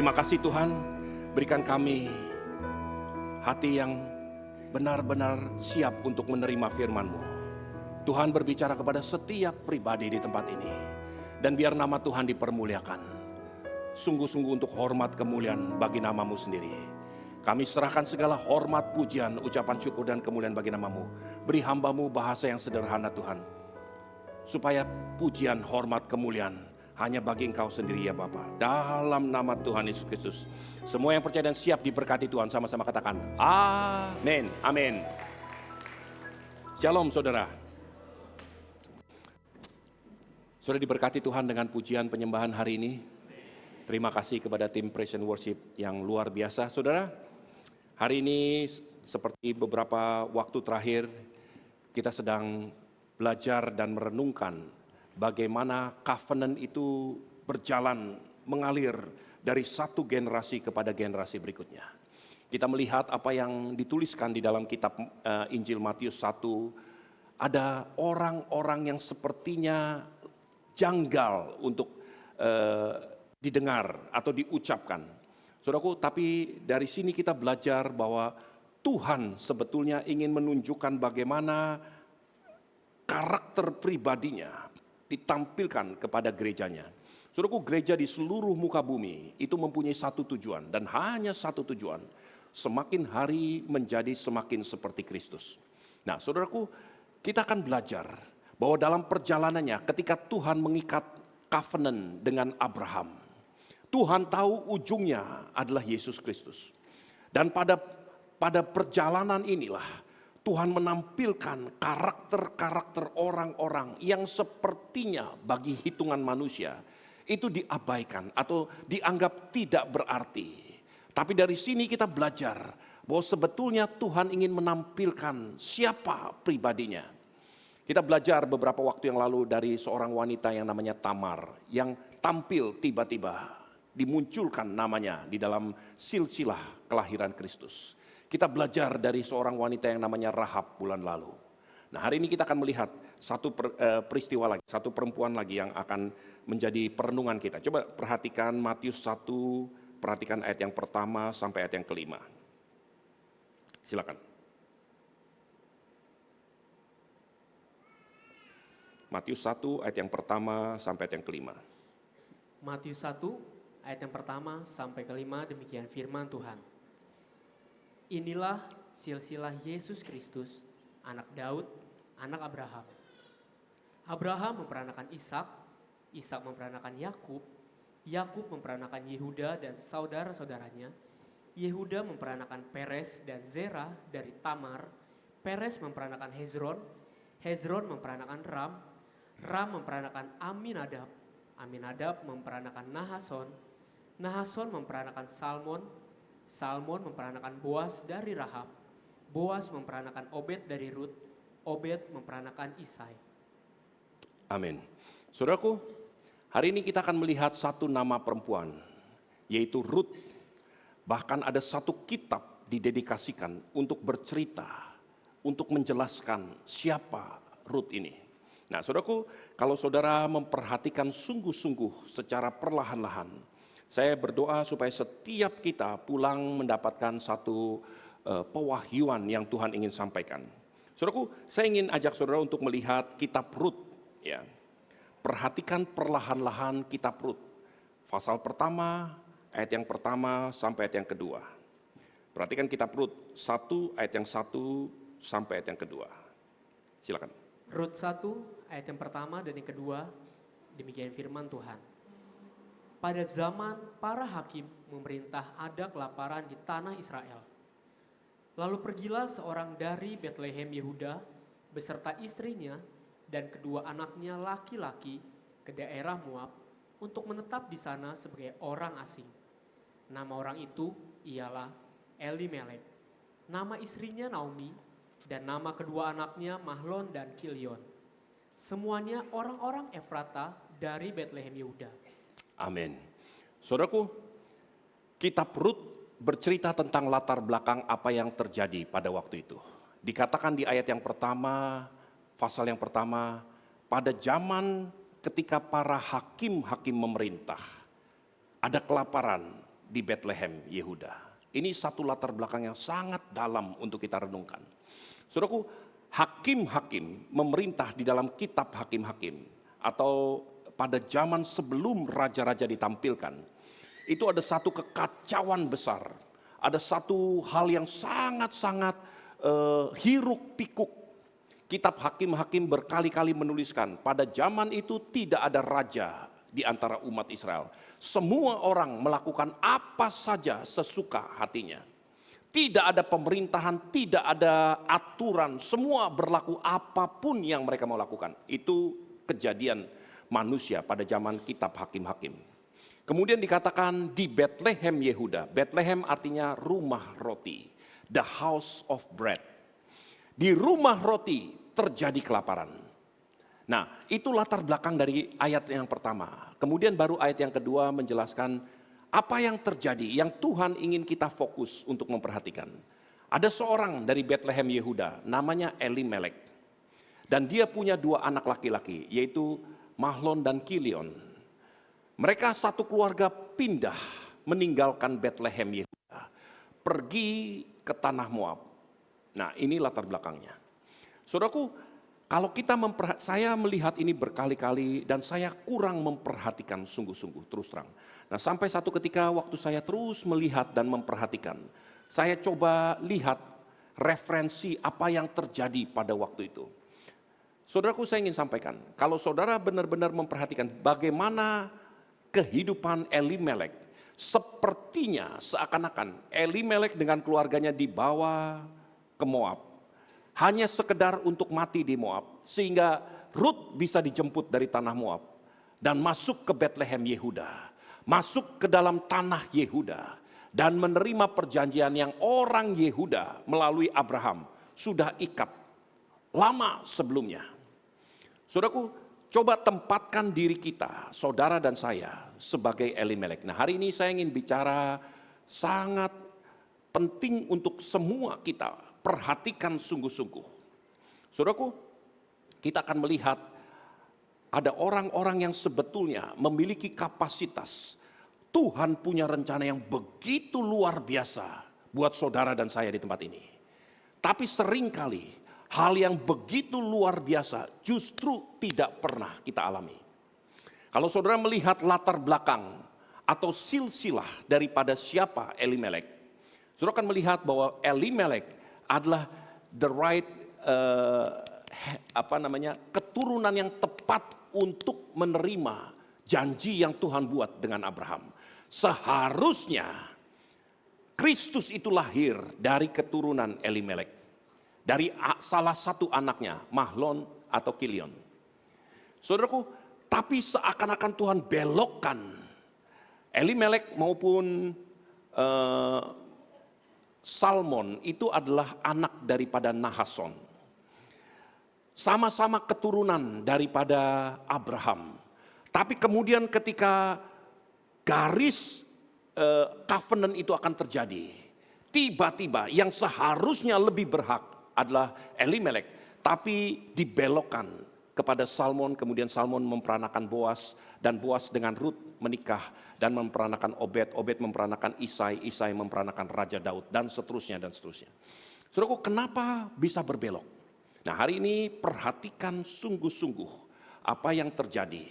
Terima kasih Tuhan, berikan kami hati yang benar-benar siap untuk menerima firman-Mu. Tuhan berbicara kepada setiap pribadi di tempat ini. Dan biar nama Tuhan dipermuliakan. Sungguh-sungguh untuk hormat kemuliaan bagi nama-Mu sendiri. Kami serahkan segala hormat, pujian, ucapan syukur dan kemuliaan bagi nama-Mu. Beri hamba-Mu bahasa yang sederhana Tuhan. Supaya pujian, hormat, kemuliaan hanya bagi Engkau sendiri ya Bapa. Dalam nama Tuhan Yesus Kristus. Semua yang percaya dan siap diberkati Tuhan, sama-sama katakan amin. Amin. Shalom saudara. Sudah diberkati Tuhan dengan pujian penyembahan hari ini. Terima kasih kepada tim Praise and Worship yang luar biasa. Saudara, hari ini seperti beberapa waktu terakhir kita sedang belajar dan merenungkan bagaimana covenant itu berjalan mengalir dari satu generasi kepada generasi berikutnya. Kita melihat apa yang dituliskan di dalam kitab Injil Matius 1. Ada orang-orang yang sepertinya janggal untuk didengar atau diucapkan. Saudaraku, tapi dari sini kita belajar bahwa Tuhan sebetulnya ingin menunjukkan bagaimana karakter pribadinya ditampilkan kepada gerejanya. Saudaraku, gereja di seluruh muka bumi itu mempunyai satu tujuan dan hanya satu tujuan. Semakin hari menjadi semakin seperti Kristus. Nah, saudaraku, kita akan belajar bahwa dalam perjalanannya ketika Tuhan mengikat covenant dengan Abraham, Tuhan tahu ujungnya adalah Yesus Kristus. Dan pada perjalanan inilah Tuhan menampilkan karakter-karakter orang-orang yang sepertinya bagi hitungan manusia itu diabaikan atau dianggap tidak berarti. Tapi dari sini kita belajar bahwa sebetulnya Tuhan ingin menampilkan siapa pribadinya. Kita belajar beberapa waktu yang lalu dari seorang wanita yang namanya Tamar yang tampil tiba-tiba dimunculkan namanya di dalam silsilah kelahiran Kristus. Kita belajar dari seorang wanita yang namanya Rahab bulan lalu. Nah, hari ini kita akan melihat satu peristiwa lagi, satu perempuan lagi yang akan menjadi perenungan kita. Coba perhatikan Matius 1, perhatikan ayat yang pertama sampai ayat yang kelima. Silakan. Matius 1 ayat yang pertama sampai ayat yang kelima. Matius 1 ayat yang pertama sampai kelima, demikian firman Tuhan. Inilah silsilah Yesus Kristus, anak Daud, anak Abraham. Abraham memperanakan Ishak, Ishak memperanakan Yakub, Yakub memperanakan Yehuda dan saudara-saudaranya, Yehuda memperanakan Peres dan Zerah dari Tamar, Peres memperanakan Hezron, Hezron memperanakan Ram, Ram memperanakan Aminadab, Aminadab memperanakan Nahason, Nahason memperanakan Salmon, Salmon memperanakan Boas dari Rahab, Boas memperanakan Obed dari Rut, Obed memperanakan Isai. Amin. Saudaraku, hari ini kita akan melihat satu nama perempuan, yaitu Rut. Bahkan ada satu kitab didedikasikan untuk bercerita, untuk menjelaskan siapa Rut ini. Nah, saudaraku, kalau saudara memperhatikan sungguh-sungguh secara perlahan-lahan, saya berdoa supaya setiap kita pulang mendapatkan satu pewahyuan yang Tuhan ingin sampaikan. Saudaraku, saya ingin ajak saudara untuk melihat kitab Rut. Ya. Perhatikan perlahan-lahan kitab Rut. Pasal pertama, ayat yang pertama sampai ayat yang kedua. Perhatikan kitab Rut 1 ayat yang 1 sampai ayat yang kedua. Silakan. Rut 1 ayat yang pertama dan yang kedua, demikian firman Tuhan. Pada zaman para hakim memerintah ada kelaparan di tanah Israel. Lalu pergilah seorang dari Betlehem Yehuda beserta istrinya dan kedua anaknya laki-laki ke daerah Moab untuk menetap di sana sebagai orang asing. Nama orang itu ialah Elimelek. Nama istrinya Naomi dan nama kedua anaknya Mahlon dan Kilion. Semuanya orang-orang Efrata dari Betlehem Yehuda. Amin. Saudaraku, kitab Rut bercerita tentang latar belakang apa yang terjadi pada waktu itu. Dikatakan di ayat yang pertama, pasal yang pertama, pada zaman ketika para hakim-hakim memerintah, ada kelaparan di Bethlehem, Yehuda. Ini satu latar belakang yang sangat dalam untuk kita renungkan. Saudaraku, hakim-hakim memerintah di dalam kitab hakim-hakim atau pada zaman sebelum raja-raja ditampilkan, itu ada satu kekacauan besar. Ada satu hal yang sangat-sangat hiruk pikuk. Kitab hakim-hakim berkali-kali menuliskan, pada zaman itu tidak ada raja di antara umat Israel. Semua orang melakukan apa saja sesuka hatinya. Tidak ada pemerintahan, tidak ada aturan, semua berlaku apapun yang mereka mau lakukan. Itu kejadian manusia pada zaman kitab hakim-hakim. Kemudian dikatakan di Bethlehem Yehuda. Bethlehem artinya rumah roti. The house of bread. Di rumah roti terjadi kelaparan. Nah, itu latar belakang dari ayat yang pertama. Kemudian baru ayat yang kedua menjelaskan apa yang terjadi, yang Tuhan ingin kita fokus untuk memperhatikan. Ada seorang dari Bethlehem Yehuda, namanya Elimelek. Dan dia punya 2 anak laki-laki, yaitu Mahlon dan Kilion. Mereka satu keluarga pindah meninggalkan Bethlehem Yehuda, pergi ke tanah Moab. Nah, ini latar belakangnya. Saudaraku, kalau saya melihat ini berkali-kali dan saya kurang memperhatikan sungguh-sungguh, terus terang. Nah, sampai satu ketika waktu saya terus melihat dan memperhatikan, saya coba lihat referensi apa yang terjadi pada waktu itu. Saudaraku, saya ingin sampaikan, kalau saudara benar-benar memperhatikan bagaimana kehidupan Elimelek, sepertinya seakan-akan Elimelek dengan keluarganya dibawa ke Moab. Hanya sekedar untuk mati di Moab, sehingga Rut bisa dijemput dari tanah Moab dan masuk ke Bethlehem Yehuda, masuk ke dalam tanah Yehuda dan menerima perjanjian yang orang Yehuda melalui Abraham sudah ikat lama sebelumnya. Saudaraku, coba tempatkan diri kita, saudara dan saya, sebagai Elimelek. Nah, hari ini saya ingin bicara sangat penting untuk semua kita perhatikan sungguh-sungguh. Saudaraku, kita akan melihat ada orang-orang yang sebetulnya memiliki kapasitas. Tuhan punya rencana yang begitu luar biasa buat saudara dan saya di tempat ini. Tapi seringkali hal yang begitu luar biasa justru tidak pernah kita alami. Kalau saudara melihat latar belakang atau silsilah daripada siapa Elimelek, saudara akan melihat bahwa Elimelek adalah the right keturunan yang tepat untuk menerima janji yang Tuhan buat dengan Abraham. Seharusnya Kristus itu lahir dari keturunan Elimelek. Dari salah satu anaknya, Mahlon atau Kilion. Saudaraku, tapi seakan-akan Tuhan belokkan Elimelek maupun Salmon itu adalah anak daripada Nahason. Sama-sama keturunan daripada Abraham. Tapi kemudian ketika garis covenant itu akan terjadi, tiba-tiba yang seharusnya lebih berhak adalah Elimelek, tapi dibelokkan kepada Salmon. Kemudian Salmon memperanakan Boas, dan Boas dengan Rut menikah dan memperanakan Obed, Obed memperanakan Isai, Isai memperanakan Raja Daud, dan seterusnya dan seterusnya. Saudaraku, kenapa bisa berbelok? Nah, hari ini perhatikan sungguh-sungguh apa yang terjadi.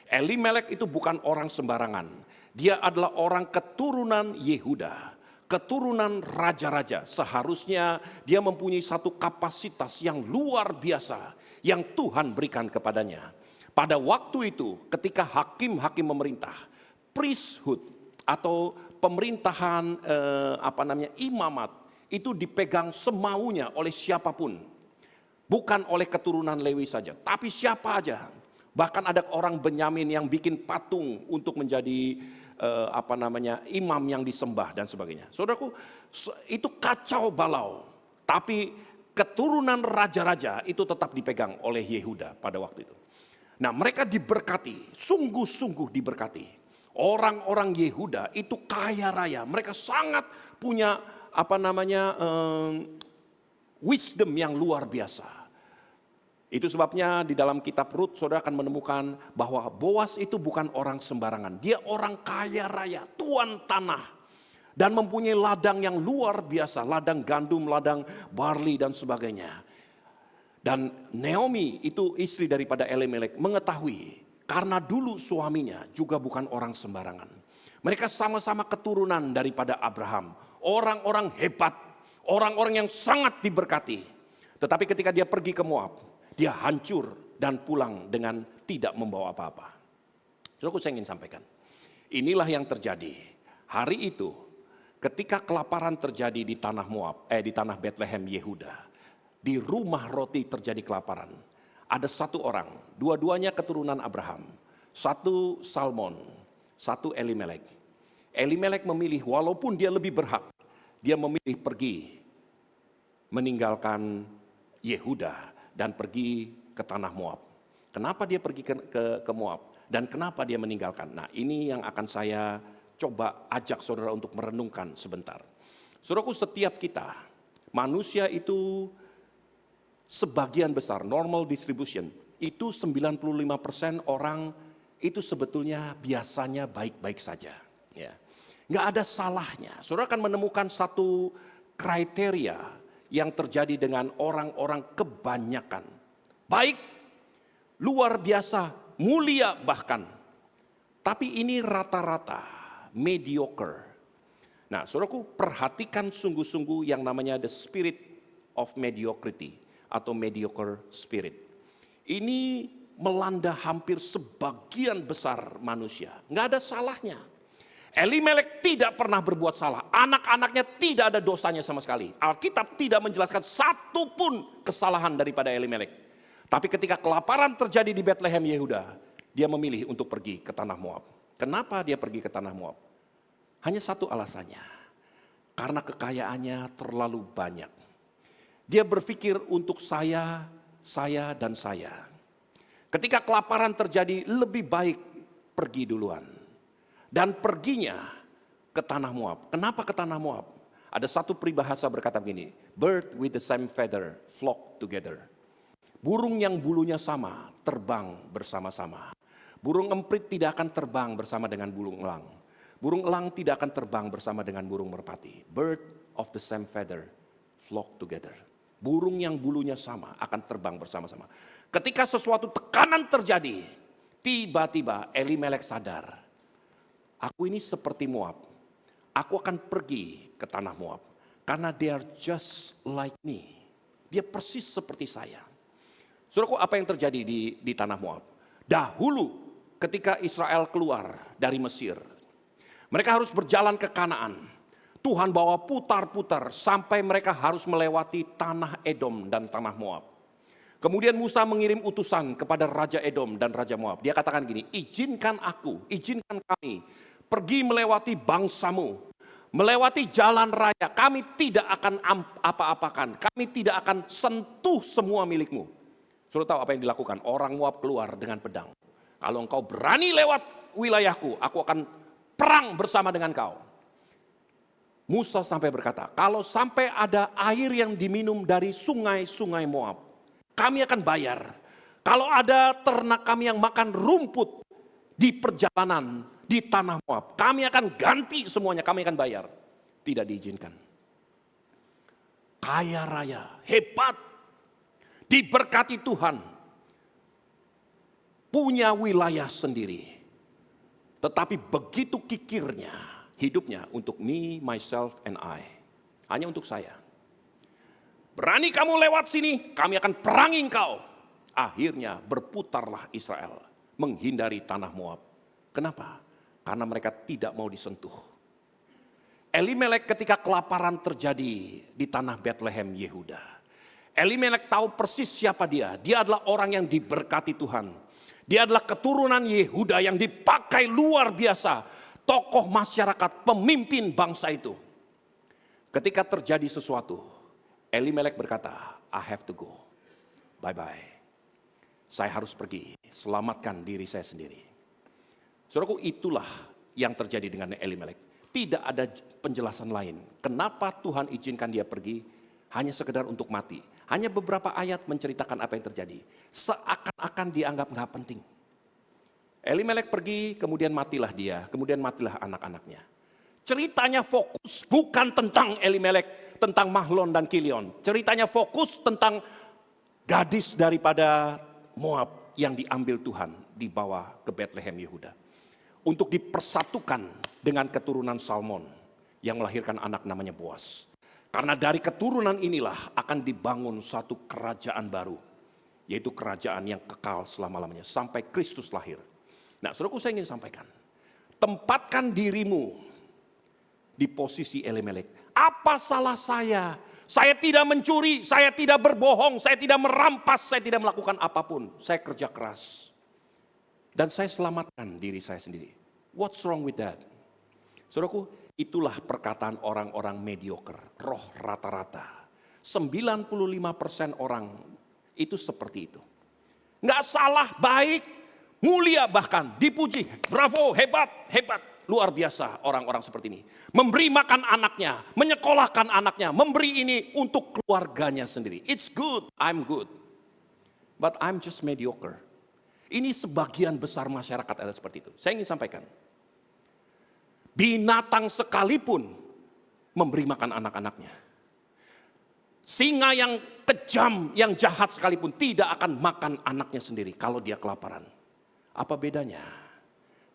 Elimelek itu bukan orang sembarangan. Dia adalah orang keturunan Yehuda, keturunan raja-raja. Seharusnya dia mempunyai satu kapasitas yang luar biasa yang Tuhan berikan kepadanya. Pada waktu itu ketika hakim-hakim memerintah, priesthood atau pemerintahan imamat itu dipegang semaunya oleh siapapun. Bukan oleh keturunan Lewi saja, tapi siapa aja. Bahkan ada orang Benyamin yang bikin patung untuk menjadi imam yang disembah dan sebagainya. Saudaraku, itu kacau balau. Tapi keturunan raja-raja itu tetap dipegang oleh Yehuda pada waktu itu. Nah, mereka diberkati, sungguh-sungguh diberkati. Orang-orang Yehuda itu kaya raya, mereka sangat punya wisdom yang luar biasa. Itu sebabnya di dalam kitab Rut saudara akan menemukan bahwa Boas itu bukan orang sembarangan. Dia orang kaya raya, tuan tanah. dan mempunyai ladang yang luar biasa, ladang gandum, ladang barley dan sebagainya. Dan Naomi itu istri daripada Elimelek mengetahui karena dulu suaminya juga bukan orang sembarangan. Mereka sama-sama keturunan daripada Abraham, orang-orang hebat, orang-orang yang sangat diberkati. Tetapi ketika dia pergi ke Moab, dia hancur dan pulang dengan tidak membawa apa-apa. Saudaraku, saya ingin sampaikan, inilah yang terjadi hari itu ketika kelaparan terjadi di tanah Moab, di tanah Bethlehem Yehuda. Di rumah roti terjadi kelaparan. Ada satu orang, dua-duanya keturunan Abraham. Satu Salmon, satu Elimelek. Elimelek memilih, walaupun dia lebih berhak, dia memilih pergi meninggalkan Yehuda dan pergi ke tanah Moab. Kenapa dia pergi ke Moab? Dan kenapa dia meninggalkan? Nah, ini yang akan saya coba ajak saudara untuk merenungkan sebentar. Saudaraku, setiap kita, manusia itu sebagian besar, normal distribution, itu 95% orang itu sebetulnya biasanya baik-baik saja. Ya. Nggak ada salahnya. Saudara akan menemukan satu kriteria yang terjadi dengan orang-orang kebanyakan. Baik, luar biasa, mulia bahkan. Tapi ini rata-rata, mediocre. Nah, saudaraku, perhatikan sungguh-sungguh yang namanya the spirit of mediocrity atau mediocre spirit. Ini melanda hampir sebagian besar manusia. Nggak ada salahnya. Elimelek tidak pernah berbuat salah. Anak-anaknya tidak ada dosanya sama sekali. Alkitab tidak menjelaskan satu pun kesalahan daripada Elimelek. Tapi ketika kelaparan terjadi di Bethlehem Yehuda, dia memilih untuk pergi ke tanah Moab. Kenapa dia pergi ke tanah Moab? Hanya satu alasannya. Karena kekayaannya terlalu banyak. Dia berpikir untuk saya dan saya. Ketika kelaparan terjadi, lebih baik pergi duluan. Dan perginya ke tanah Moab. Kenapa ke tanah Moab? Ada satu peribahasa berkata begini, bird with the same feather flock together. Burung yang bulunya sama terbang bersama-sama. Burung emprit tidak akan terbang bersama dengan burung elang. Burung elang tidak akan terbang bersama dengan burung merpati. Bird of the same feather flock together. Burung yang bulunya sama akan terbang bersama-sama. Ketika sesuatu tekanan terjadi, tiba-tiba Elimelek sadar, aku ini seperti Moab. Aku akan pergi ke tanah Moab. Karena they are just like me. Dia persis seperti saya. Saudaraku, apa yang terjadi di tanah Moab? Dahulu ketika Israel keluar dari Mesir, mereka harus berjalan ke Kanaan. Tuhan bawa putar-putar sampai mereka harus melewati tanah Edom dan tanah Moab. Kemudian Musa mengirim utusan kepada Raja Edom dan Raja Moab. Dia katakan gini, izinkan kami pergi melewati bangsamu, melewati jalan raya. Kami tidak akan apa-apakan, kami tidak akan sentuh semua milikmu. Sudah tahu apa yang dilakukan? Orang Moab keluar dengan pedang. Kalau engkau berani lewat wilayahku, aku akan perang bersama dengan kau. Musa sampai berkata, kalau sampai ada air yang diminum dari sungai-sungai Moab, kami akan bayar. Kalau ada ternak kami yang makan rumput di perjalanan di tanah Moab, kami akan ganti semuanya, kami akan bayar. Tidak diizinkan. Kaya raya, hebat, diberkati Tuhan, punya wilayah sendiri. Tetapi begitu kikirnya hidupnya untuk me, myself, and I. Hanya untuk saya. Berani kamu lewat sini, kami akan perangi engkau. Akhirnya berputarlah Israel menghindari tanah Moab. Kenapa? Karena mereka tidak mau disentuh. Elimelek ketika kelaparan terjadi di tanah Bethlehem Yehuda. Elimelek tahu persis siapa dia. Dia adalah orang yang diberkati Tuhan. Dia adalah keturunan Yehuda yang dipakai luar biasa. Tokoh masyarakat, pemimpin bangsa itu. Ketika terjadi sesuatu, Elimelek berkata, I have to go. Bye-bye. Saya harus pergi, selamatkan diri saya sendiri. Saudaraku, itulah yang terjadi dengan Elimelek. Tidak ada penjelasan lain. Kenapa Tuhan izinkan dia pergi? Hanya sekedar untuk mati. Hanya beberapa ayat menceritakan apa yang terjadi. Seakan-akan dianggap gak penting. Elimelek pergi, kemudian matilah dia, kemudian matilah anak-anaknya. Ceritanya fokus bukan tentang Elimelek, tentang Mahlon dan Kilion. Ceritanya fokus tentang gadis daripada Moab yang diambil Tuhan dibawa ke Bethlehem Yehuda. Untuk dipersatukan dengan keturunan Salmon yang melahirkan anak namanya Boas. Karena dari keturunan inilah akan dibangun satu kerajaan baru. Yaitu kerajaan yang kekal selama-lamanya sampai Kristus lahir. Nah, saudaraku, saya ingin sampaikan. Tempatkan dirimu di posisi Elimelek. Apa salah saya? Saya tidak mencuri, saya tidak berbohong, saya tidak merampas, saya tidak melakukan apapun. Saya kerja keras. Dan saya selamatkan diri saya sendiri. What's wrong with that? Saudaraku, itulah perkataan orang-orang mediocre, roh rata-rata. 95% orang itu seperti itu. Nggak salah, baik, mulia bahkan, dipuji. Bravo, hebat, hebat. Luar biasa orang-orang seperti ini. Memberi makan anaknya, menyekolahkan anaknya, memberi ini untuk keluarganya sendiri. It's good, I'm good. But I'm just mediocre. Ini sebagian besar masyarakat ada seperti itu. Saya ingin sampaikan. Binatang sekalipun memberi makan anak-anaknya. Singa yang kejam, yang jahat sekalipun tidak akan makan anaknya sendiri kalau dia kelaparan. Apa bedanya?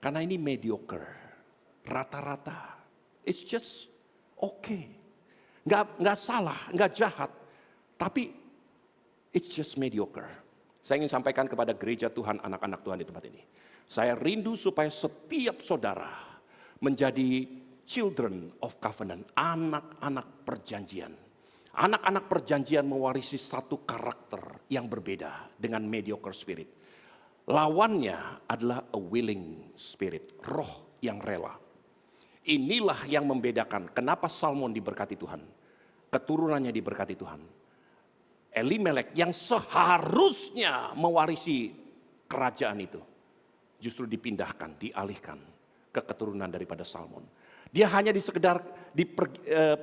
Karena ini mediocre. Rata-rata, it's just okay, nggak salah, nggak jahat, tapi it's just mediocre. Saya ingin sampaikan kepada gereja Tuhan, anak-anak Tuhan di tempat ini. Saya rindu supaya setiap saudara menjadi children of covenant, anak-anak perjanjian. Anak-anak perjanjian mewarisi satu karakter yang berbeda dengan mediocre spirit. Lawannya adalah a willing spirit, roh yang rela. Inilah yang membedakan kenapa Salmon diberkati Tuhan. Keturunannya diberkati Tuhan. Elimelek yang seharusnya mewarisi kerajaan itu. Justru dipindahkan, dialihkan ke keturunan daripada Salmon. Dia hanya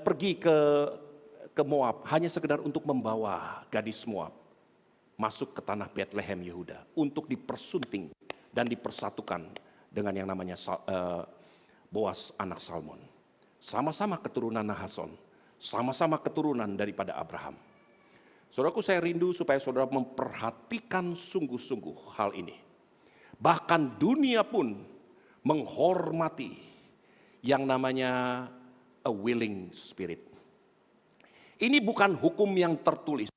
pergi ke Moab. Hanya sekedar untuk membawa gadis Moab. Masuk ke tanah Bethlehem Yehuda. Untuk dipersunting dan dipersatukan dengan yang namanya Boas anak Salmon. Sama-sama keturunan Nahason. Sama-sama keturunan daripada Abraham. Saudaraku, saya rindu supaya saudara memperhatikan sungguh-sungguh hal ini. Bahkan dunia pun menghormati yang namanya a willing spirit. Ini bukan hukum yang tertulis.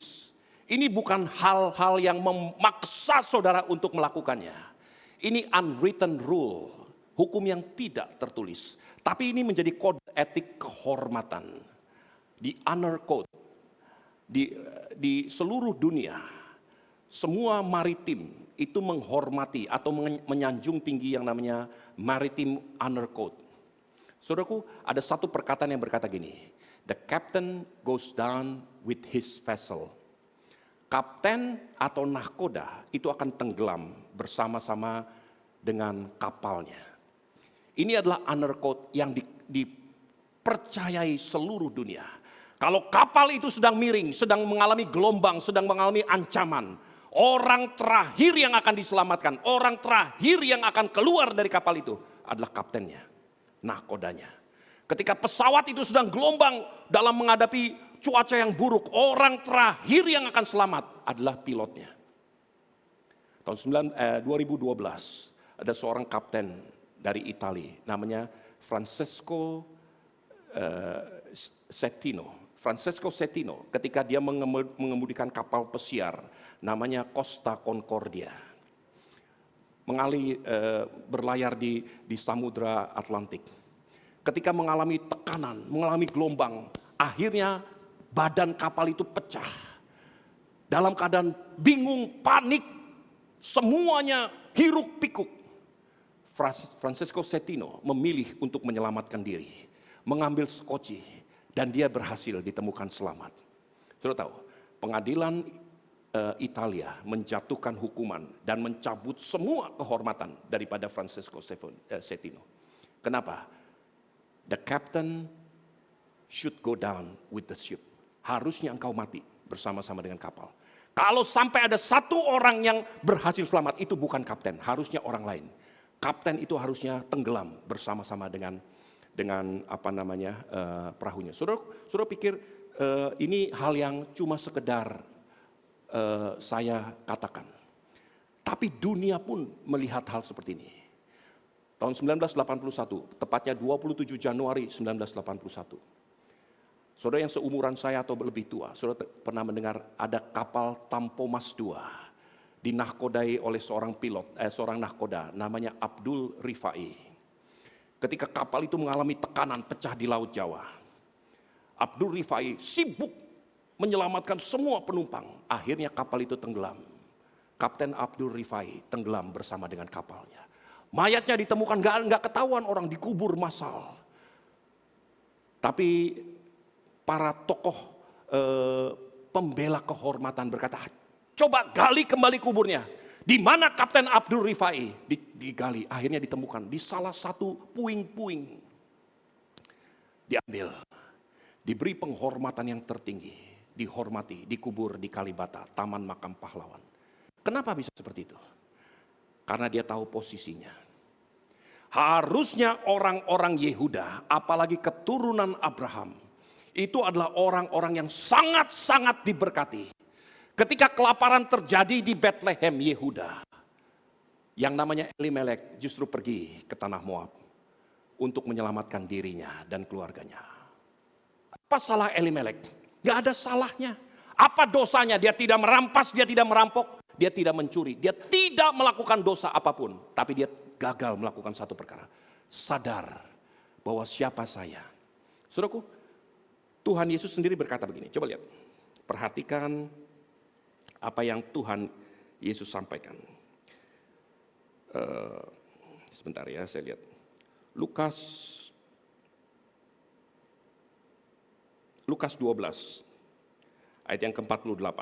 Ini bukan hal-hal yang memaksa saudara untuk melakukannya. Ini unwritten rule. Hukum yang tidak tertulis. Tapi ini menjadi kode etik kehormatan. Di honor code. Di seluruh dunia. Semua maritim itu menghormati atau menyanjung tinggi yang namanya maritime honor code. Saudaraku, ada satu perkataan yang berkata gini. The captain goes down with his vessel. Kapten atau nahkoda itu akan tenggelam bersama-sama dengan kapalnya. Ini adalah honor code yang dipercayai seluruh dunia. Kalau kapal itu sedang miring, sedang mengalami gelombang, sedang mengalami ancaman, orang terakhir yang akan diselamatkan, orang terakhir yang akan keluar dari kapal itu adalah kaptennya, nahkodanya. Ketika pesawat itu sedang gelombang dalam menghadapi cuaca yang buruk, orang terakhir yang akan selamat adalah pilotnya. Tahun 2012 ada seorang kapten dari Italia, namanya Francesco Settino. Francesco Settino ketika dia mengemudikan kapal pesiar namanya Costa Concordia. Berlayar di Samudra Atlantik. Ketika mengalami tekanan, mengalami gelombang, akhirnya badan kapal itu pecah. Dalam keadaan bingung, panik, semuanya hiruk pikuk. Francesco Settino memilih untuk menyelamatkan diri, mengambil skoci, dan dia berhasil ditemukan selamat. Saudara tahu, pengadilan Italia menjatuhkan hukuman dan mencabut semua kehormatan daripada Francesco Settino. Kenapa? The captain should go down with the ship. Harusnya engkau mati bersama-sama dengan kapal. Kalau sampai ada satu orang yang berhasil selamat, itu bukan kapten, harusnya orang lain. Kapten itu harusnya tenggelam bersama-sama dengan dengan perahunya. Saudara pikir ini hal yang cuma sekedar saya katakan. Tapi dunia pun melihat hal seperti ini. Tahun 1981, tepatnya 27 Januari 1981. Saudara yang seumuran saya atau lebih tua, saudara pernah mendengar ada kapal Tampomas II dinakodai oleh seorang nahkoda namanya Abdul Rifai. Ketika kapal itu mengalami tekanan pecah di Laut Jawa, Abdul Rifai sibuk menyelamatkan semua penumpang. Akhirnya kapal itu tenggelam. Kapten Abdul Rifai tenggelam bersama dengan kapalnya. Mayatnya ditemukan, nggak ketahuan orang, dikubur massal. Tapi para tokoh pembela kehormatan berkata, coba gali kembali kuburnya. Di mana Kapten Abdul Rifai? Digali, akhirnya ditemukan di salah satu puing-puing. Diambil, diberi penghormatan yang tertinggi, dihormati, dikubur di Kalibata, Taman Makam Pahlawan. Kenapa bisa seperti itu? Karena dia tahu posisinya. Harusnya orang-orang Yehuda, apalagi keturunan Abraham, itu adalah orang-orang yang sangat-sangat diberkati. Ketika kelaparan terjadi di Bethlehem, Yehuda, yang namanya Elimelek justru pergi ke tanah Moab untuk menyelamatkan dirinya dan keluarganya. Apa salah Elimelek? Gak ada salahnya. Apa dosanya? Dia tidak merampas, dia tidak merampok, dia tidak mencuri, dia tidak melakukan dosa apapun. Tapi dia gagal melakukan satu perkara. Sadar bahwa siapa saya. Saudaraku, Tuhan Yesus sendiri berkata begini. Coba lihat. Perhatikan apa yang Tuhan Yesus sampaikan. Sebentar ya, saya lihat. Lukas 12 ayat yang ke-48.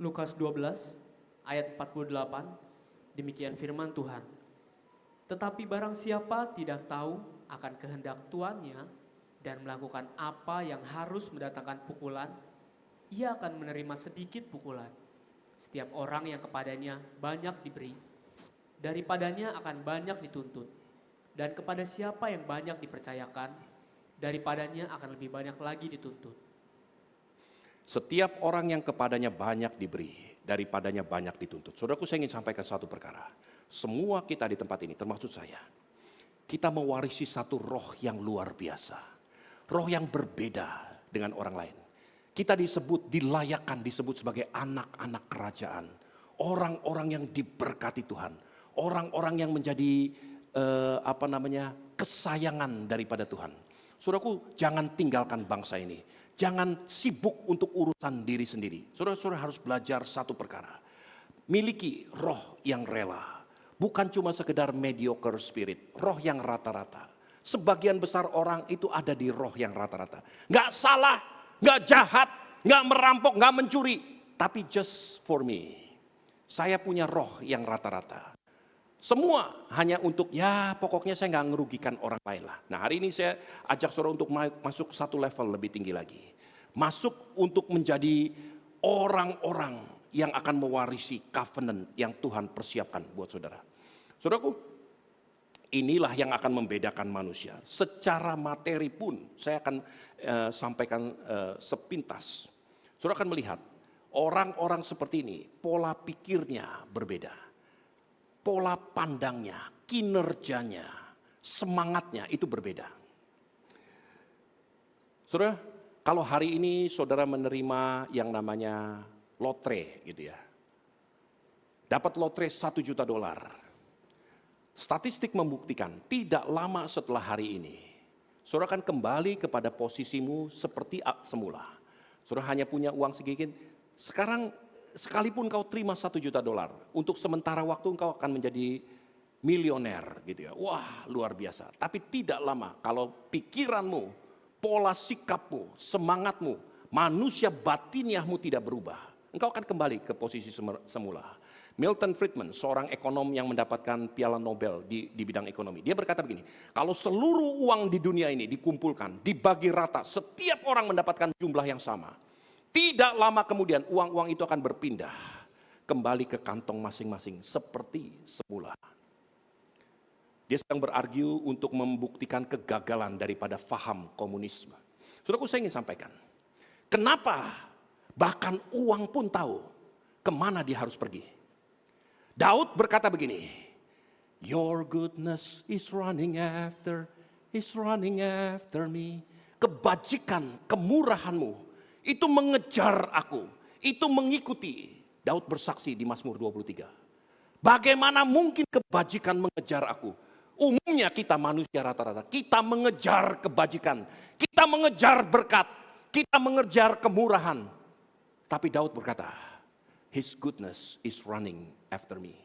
Lukas 12 ayat 48, demikian firman Tuhan. Tetapi barang siapa tidak tahu akan kehendak tuannya dan melakukan apa yang harus mendatangkan pukulan, ia akan menerima sedikit pukulan. Setiap orang yang kepadanya banyak diberi, daripadanya akan banyak dituntut. Dan kepada siapa yang banyak dipercayakan, daripadanya akan lebih banyak lagi dituntut. Setiap orang yang kepadanya banyak diberi, daripadanya banyak dituntut. Saudaraku, saya ingin sampaikan satu perkara. Semua kita di tempat ini, termasuk saya, kita mewarisi satu roh yang luar biasa. Roh yang berbeda dengan orang lain. Kita dilayakkan disebut sebagai anak-anak kerajaan. Orang-orang yang diberkati Tuhan. Orang-orang yang menjadi kesayangan daripada Tuhan. Saudaraku, jangan tinggalkan bangsa ini. Jangan sibuk untuk urusan diri sendiri. Saudara-saudara harus belajar satu perkara. Miliki roh yang rela. Bukan cuma sekedar mediocre spirit. Roh yang rata-rata. Sebagian besar orang itu ada di roh yang rata-rata. Gak salah, gak jahat, gak merampok, gak mencuri. Tapi just for me. Saya punya roh yang rata-rata. Semua hanya untuk pokoknya saya nggak ngerugikan orang lain lah. Nah, hari ini saya ajak saudara untuk masuk satu level lebih tinggi lagi. Masuk untuk menjadi orang-orang yang akan mewarisi covenant yang Tuhan persiapkan buat saudara. Saudaraku, inilah yang akan membedakan manusia. Secara materi pun saya akan sampaikan sepintas. Saudara akan melihat orang-orang seperti ini pola pikirnya berbeda. Pola pandangnya, kinerjanya, semangatnya itu berbeda. Saudara, kalau hari ini saudara menerima yang namanya lotre gitu ya. Dapat lotre $1 juta. Statistik membuktikan tidak lama setelah hari ini, saudara akan kembali kepada posisimu seperti semula. Saudara hanya punya uang sedikit, sekarang sekalipun kau terima $1 juta, untuk sementara waktu engkau akan menjadi milioner gitu ya. Wah, luar biasa. Tapi tidak lama kalau pikiranmu, pola sikapmu, semangatmu, manusia batiniahmu tidak berubah. Engkau akan kembali ke posisi semula. Milton Friedman, seorang ekonom yang mendapatkan piala Nobel di bidang ekonomi. Dia berkata begini, kalau seluruh uang di dunia ini dikumpulkan, dibagi rata, setiap orang mendapatkan jumlah yang sama. Tidak lama kemudian uang-uang itu akan berpindah kembali ke kantong masing-masing seperti semula. Dia sedang berargu untuk membuktikan kegagalan daripada faham komunisme. Saudaraku, saya ingin sampaikan, kenapa bahkan uang pun tahu kemana dia harus pergi. Daud berkata begini, your goodness is running after me. Kebajikan, kemurahanmu itu mengejar aku, itu mengikuti. Daud bersaksi di Mazmur 23. Bagaimana mungkin kebajikan mengejar aku? Umumnya kita manusia rata-rata, kita mengejar kebajikan, kita mengejar berkat, kita mengejar kemurahan. Tapi Daud berkata, his goodness is running after me.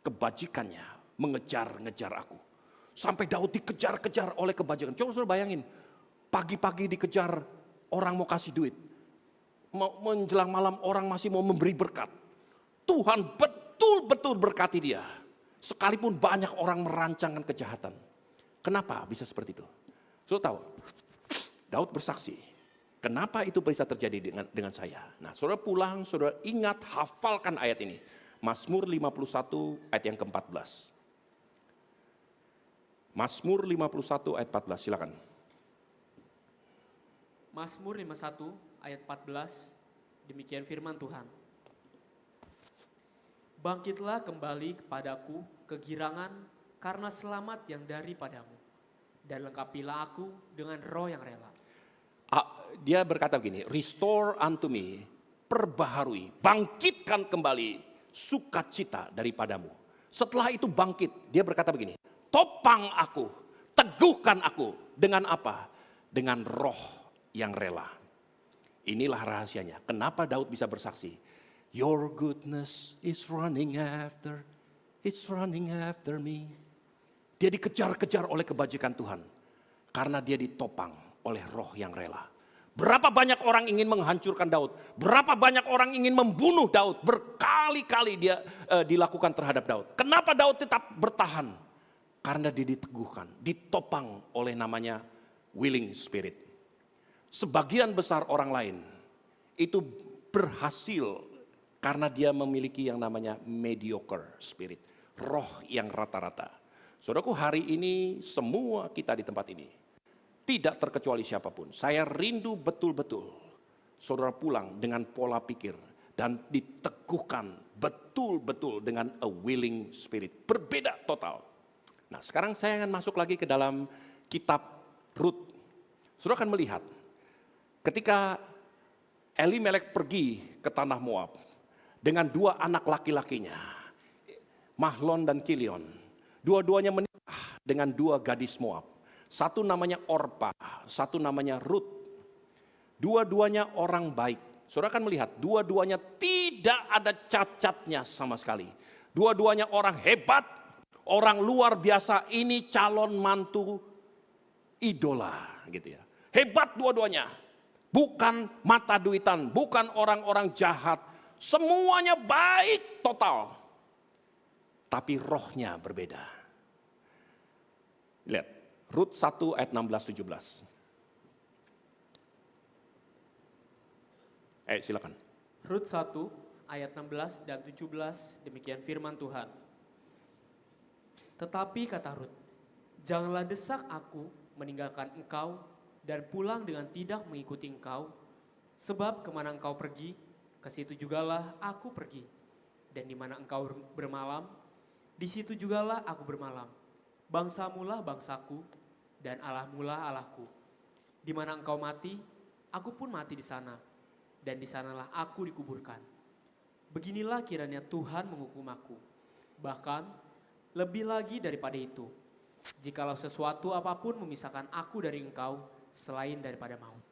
Kebajikannya mengejar-ngejar aku. Sampai Daud dikejar-kejar oleh kebajikan. Coba saudara bayangin, pagi-pagi dikejar orang mau kasih duit. Menjelang malam orang masih mau memberi berkat. Tuhan betul-betul berkati dia. Sekalipun banyak orang merancangkan kejahatan. Kenapa bisa seperti itu? Saudara tahu, Daud bersaksi. Kenapa itu bisa terjadi dengan saya? Nah, saudara pulang, saudara ingat, hafalkan ayat ini. Mazmur 51 ayat yang ke-14. Mazmur 51 ayat 14, silakan. Mazmur 51 ayat 14, demikian firman Tuhan. Bangkitlah kembali kepadaku kegirangan karena selamat yang daripadamu. Dan lengkapilah aku dengan roh yang rela. Dia berkata begini, restore unto me, perbaharui, bangkitkan kembali sukacita daripadamu. Setelah itu bangkit, dia berkata begini, topang aku, teguhkan aku dengan apa? Dengan roh yang rela. Inilah rahasianya. Kenapa Daud bisa bersaksi? Your goodness is running after me. Dia dikejar-kejar oleh kebajikan Tuhan. Karena dia ditopang oleh roh yang rela. Berapa banyak orang ingin menghancurkan Daud. Berapa banyak orang ingin membunuh Daud. Berkali-kali dia dilakukan terhadap Daud. Kenapa Daud tetap bertahan? Karena dia diteguhkan, ditopang oleh namanya willing spirit. Sebagian besar orang lain itu berhasil karena dia memiliki yang namanya mediocre spirit. Roh yang rata-rata. Saudaraku, hari ini semua kita di tempat ini, tidak terkecuali siapapun, saya rindu betul-betul saudara pulang dengan pola pikir dan diteguhkan betul-betul dengan a willing spirit. Berbeda total. Nah, sekarang saya akan masuk lagi ke dalam kitab Rut. Saudara akan melihat ketika Elimelek pergi ke tanah Moab dengan dua anak laki-lakinya, Mahlon dan Kilion. Dua-duanya menikah dengan dua gadis Moab. Satu namanya Orpa, satu namanya Rut. Dua-duanya orang baik. Saudara akan melihat, dua-duanya tidak ada cacatnya sama sekali. Dua-duanya orang hebat, orang luar biasa. Ini calon mantu idola gitu ya. Hebat dua-duanya. Bukan mata duitan, bukan orang-orang jahat. Semuanya baik total. Tapi rohnya berbeda. Lihat, Rut 1 ayat 16-17. Silakan. Rut 1 ayat 16 dan 17, demikian firman Tuhan. Tetapi kata Rut, janganlah desak aku meninggalkan engkau dan pulang dengan tidak mengikuti engkau, sebab kemana engkau pergi, ke situ jugalah aku pergi. Dan di mana engkau bermalam, di situ jugalah aku bermalam. Bangsamulah bangsaku, dan Allahmulah Allahku. Di mana engkau mati, aku pun mati di sana, dan di sanalah aku dikuburkan. Beginilah kiranya Tuhan menghukum aku. Bahkan lebih lagi daripada itu, jikalau sesuatu apapun memisahkan aku dari engkau, selain daripada maut.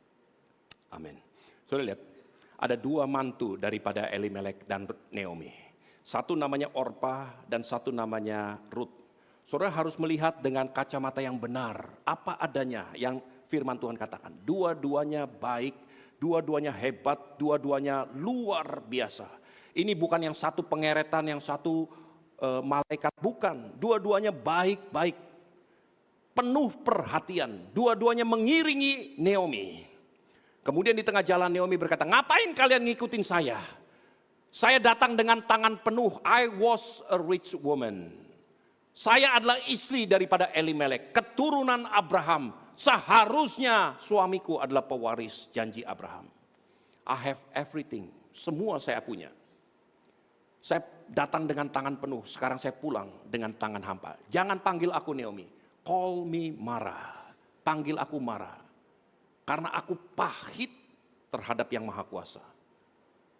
Amin. Saudara lihat, ada dua mantu daripada Elimelek dan Naomi. Satu namanya Orpa dan satu namanya Rut. Saudara harus melihat dengan kacamata yang benar, apa adanya yang firman Tuhan katakan. Dua-duanya baik, dua-duanya hebat, dua-duanya luar biasa. Ini bukan yang satu pengeretan, yang satu malaikat, bukan. Dua-duanya baik-baik, penuh perhatian. Dua-duanya mengiringi Naomi. Kemudian di tengah jalan Naomi berkata, ngapain kalian ngikutin saya? Saya datang dengan tangan penuh. I was a rich woman. Saya adalah istri daripada Elimelek, keturunan Abraham. Seharusnya suamiku adalah pewaris janji Abraham. I have everything, semua saya punya. Saya datang dengan tangan penuh, sekarang saya pulang dengan tangan hampa. Jangan panggil aku Naomi, call me Mara. Panggil aku Mara. Karena aku pahit terhadap yang maha kuasa.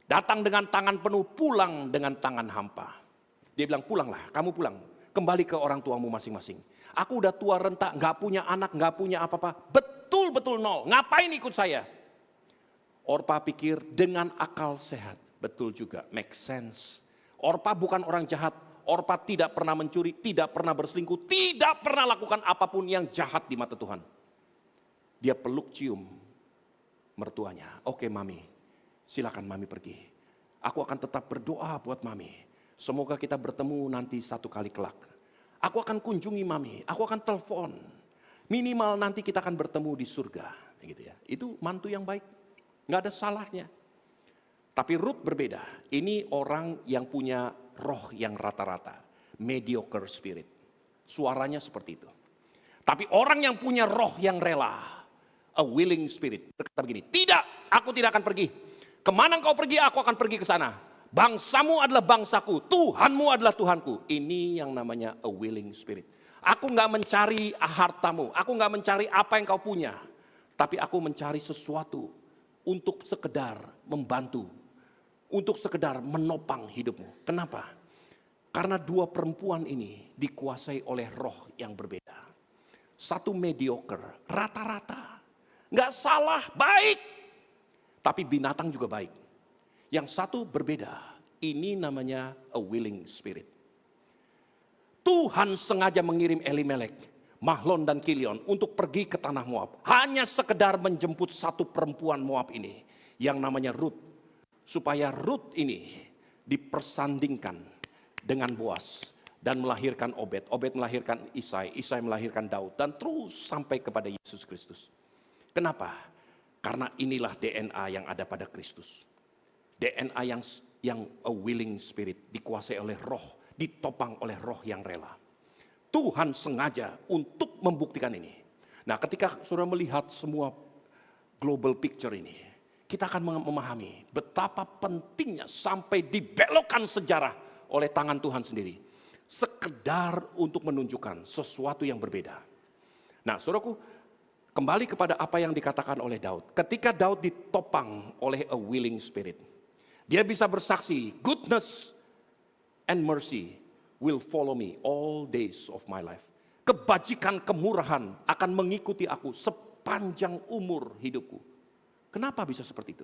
Datang dengan tangan penuh, pulang dengan tangan hampa. Dia bilang, pulanglah, kamu pulang. Kembali ke orang tuamu masing-masing. Aku udah tua renta, gak punya anak, gak punya apa-apa. Betul-betul nol, ngapain ikut saya? Orpa pikir dengan akal sehat. Betul juga, make sense. Orpa bukan orang jahat. Orpa tidak pernah mencuri, tidak pernah berselingkuh, tidak pernah lakukan apapun yang jahat di mata Tuhan. Dia peluk cium mertuanya. Oke mami, silakan mami pergi. Aku akan tetap berdoa buat mami. Semoga kita bertemu nanti satu kali kelak. Aku akan kunjungi mami, aku akan telepon. Minimal nanti kita akan bertemu di surga. Gitu ya. Itu mantu yang baik, gak ada salahnya. Tapi Ruth berbeda. Ini orang yang punya roh yang rata-rata. Mediocre spirit. Suaranya seperti itu. Tapi orang yang punya roh yang rela. A willing spirit. Berkata begini, tidak, aku tidak akan pergi. Kemana engkau pergi, aku akan pergi ke sana. Bangsamu adalah bangsaku, Tuhanmu adalah Tuhanku. Ini yang namanya a willing spirit. Aku gak mencari hartamu, aku gak mencari apa yang kau punya. Tapi aku mencari sesuatu untuk sekedar membantu. Untuk sekedar menopang hidupmu. Kenapa? Karena dua perempuan ini dikuasai oleh roh yang berbeda. Satu mediocre, rata-rata. Gak salah, baik. Tapi binatang juga baik. Yang satu berbeda, ini namanya a willing spirit. Tuhan sengaja mengirim Elimelek, Mahlon dan Kilion untuk pergi ke tanah Moab. Hanya sekedar menjemput satu perempuan Moab ini, yang namanya Ruth. Supaya Ruth ini dipersandingkan dengan Boas dan melahirkan Obed. Obed melahirkan Isai, Isai melahirkan Daud dan terus sampai kepada Yesus Kristus. Kenapa? Karena inilah DNA yang ada pada Kristus. DNA yang a willing spirit, dikuasai oleh roh, ditopang oleh roh yang rela. Tuhan sengaja untuk membuktikan ini. Nah, ketika saudara melihat semua global picture ini, kita akan memahami betapa pentingnya sampai dibelokkan sejarah oleh tangan Tuhan sendiri. Sekedar untuk menunjukkan sesuatu yang berbeda. Nah, saudaraku, kembali kepada apa yang dikatakan oleh Daud. Ketika Daud ditopang oleh a willing spirit, dia bisa bersaksi, goodness and mercy will follow me all days of my life. Kebajikan, kemurahan akan mengikuti aku sepanjang umur hidupku. Kenapa bisa seperti itu?